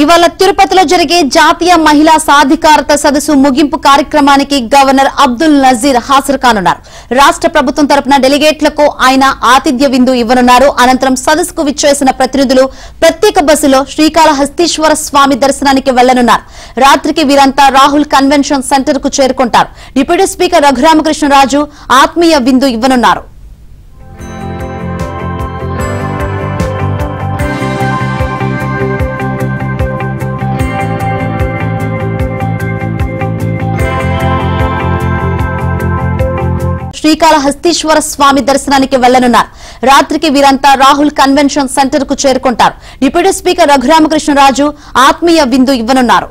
ఇవాళ తిరుపతిలో జరిగే జాతీయ మహిళా సాధికారత సదస్సు ముగింపు కార్యక్రమానికి గవర్నర్ అబ్దుల్ నజీర్ హాజరు కానున్నారు. రాష్ట్ర ప్రభుత్వం తరపున డెలిగేట్లకు ఆయన ఆతిథ్య విందు ఇవ్వనున్నారు. అనంతరం సదస్సుకు విచ్చేసిన ప్రతినిధులు ప్రత్యేక బస్సులో శ్రీకాళహస్తీశ్వర స్వామి దర్శనానికి వెళ్లనున్నారు. రాత్రికి వీరంతా రాహుల్ కన్వెన్షన్ సెంటర్ కు చేరుకుంటారు. డిప్యూటీ స్పీకర్ రఘురామకృష్ణరాజు ఆత్మీయ విందు ఇవ్వనున్నారు. శ్రీకాళహస్తీశ్వర స్వామి దర్శనానికి వెళ్లనున్నారు. రాత్రికి వీరంతా రాహుల్ కన్వెన్షన్ సెంటర్ కు చేరుకుంటారు. డిప్యూటీ స్పీకర్ రఘురామకృష్ణరాజు ఆత్మీయ విందు ఇవ్వనున్నారు.